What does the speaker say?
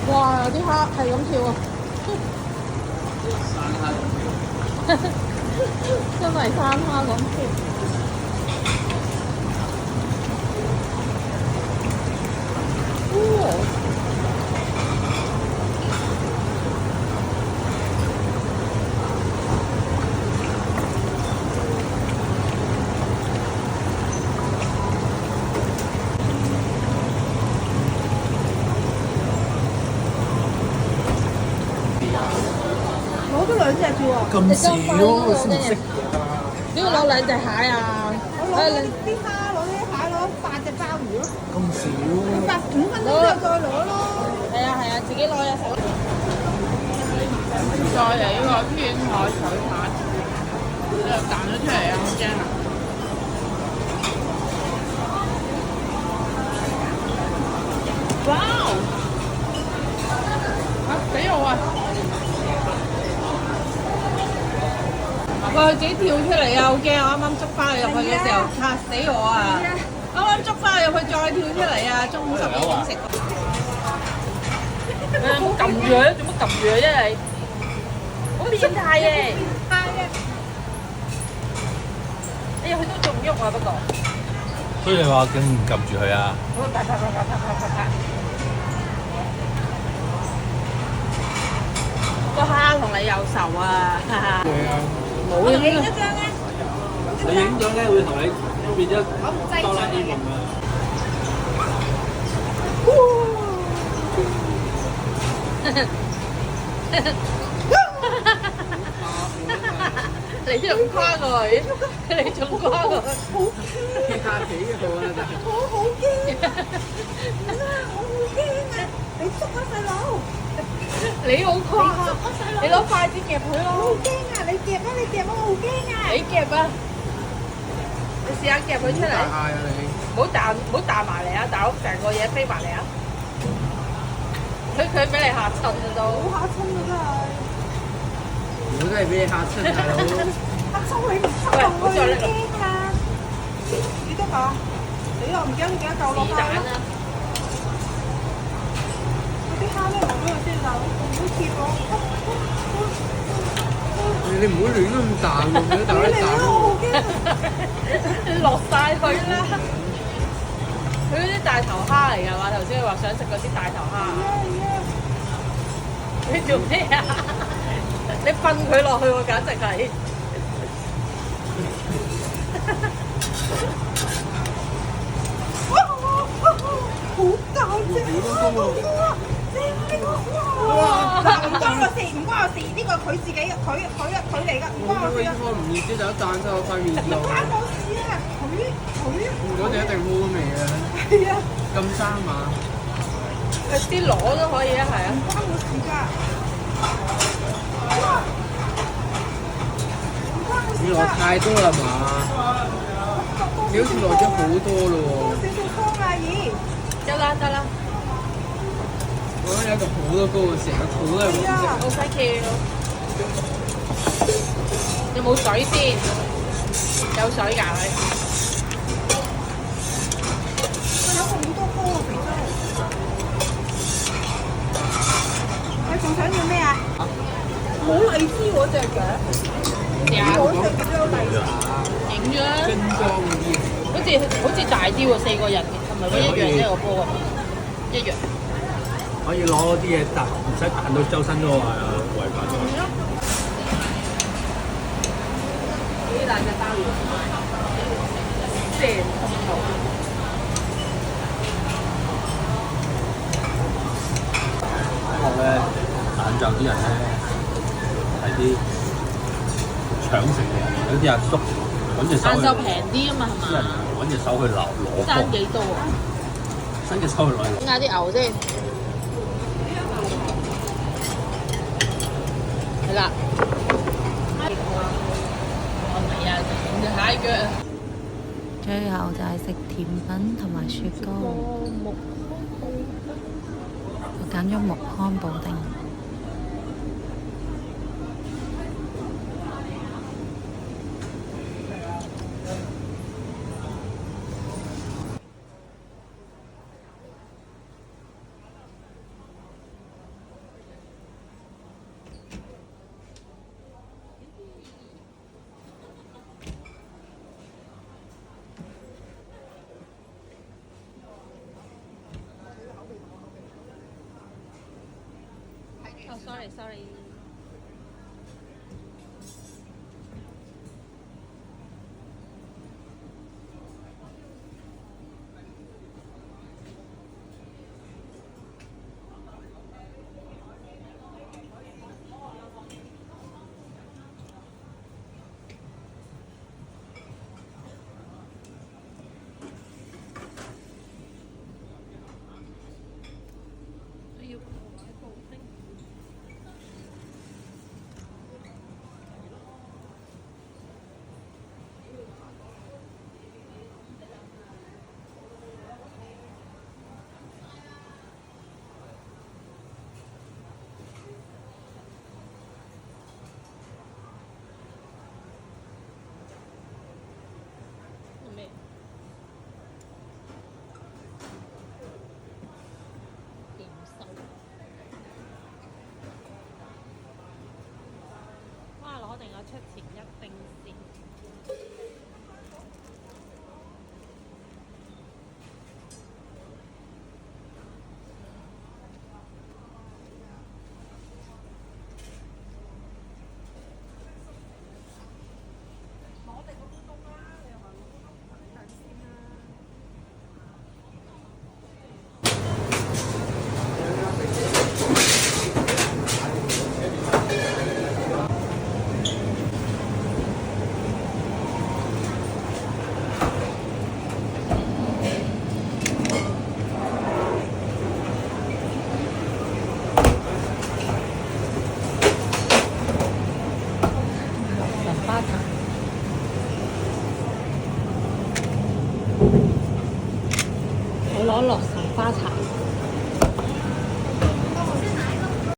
哇！有啲蝦係咁跳啊，山蝦咁跳，真係生蝦咁跳。哦，攞咗兩隻啫喎，咁少先唔識㗎。點解攞兩隻蟹啊？我攞啲蝦，攞啲蟹，攞8隻鮑魚咯，咁少， 5分鐘之後再攞咯。係啊係啊，自己攞嘢食。再嚟呢個天海水產，你又彈咗出嚟啊！好驚啊！哇！啊死我啊！喂，佢自己跳出嚟啊！好驚啊！啱啱捉翻佢入去嘅時候嚇死我啊！啱啱捉翻佢入去再跳出嚟啊！中午12點食。你有冇撳住佢？做乜撳住佢啫你？好變態嘅！哎呀，佢都仲喐啊，不過。所以你話竟然撳住佢啊？啪啪啪啪啪啪啪啪。個蝦同你有仇啊！哈哈。冇影一張咧，你影咗咧會同你變咗哆啦 A 夢啊！你仲誇佢，你仲誇佢，嚇死我啦！真係我好驚啊！我好驚啊！你捉啊細佬，你好誇，你攞筷子夾佢我好咯，驚啊！你夾啊！你夾啊！我好驚啊！你夾啊！你試下夾佢出嚟，大嗌啊你！唔好彈埋嚟啊！大佬成個嘢飛埋嚟啊！佢俾你嚇親啊都，好嚇親啊真係！我真係俾你嚇親大佬！嚇親你唔出動，我好驚啊！你得㗎？你又唔驚？你幾多嚿落去是但啦。啲蝦咧攞咗佢先，大佬唔好貼我。你唔好亂咁彈喎，你大佬你嚟啦！我好驚啊！落晒去啦！佢嗰啲大頭蝦嚟㗎嘛？頭先佢話想食嗰啲大頭蝦，你做咩啊？你瞓佢落去喎，簡直係！好大隻啊！正呢個哇！唔關我事，唔關我事，呢個佢自己，佢嚟㗎，唔關我事啊！我唔熱啲就一彈晒我塊面唔度。關我事啊！佢嗰隻一定好好味啊！係啊，咁生嘛？啲螺都可以啊，係啊唔。關我事㗎。哇！唔關我事你落㗎。太多啦嘛？你好似落咗好多咯喎！少少湯啊，姨。得啦得啦，我覺得有一個好多高嘅成個肚都係黃色。好 thank you。有冇水先？有水㗎佢。有好多煲啊，肥仔。你仲想要咩啊？冇荔枝嗰隻嘅，嗰隻只有荔枝。影咗啦，精裝嗰啲，好似大啲喎，4個人嘅，係咪一樣啫個波啊？一樣。可以攞啲嘢彈，唔使彈到周身都話違法咗。呢兩隻鮑魚，正通透。學咧，晏晝啲人咧係啲搶食嘅，有啲阿叔揾隻手去，晏晝平啲啊嘛，係啲人嘛？揾隻手去攞爭貨，幾多啊？伸隻手去攞。點解啲牛先？係啦。我唔係啊，唔係蟹腳啊。最後就係食甜品同埋雪糕，我揀咗木糠布丁。sorry。要買布丁。咩？點心。哇！攞定我出前一丁先。攞定個烏冬啦，你又話攞烏冬等先啦。神花茶。我攞落神花茶。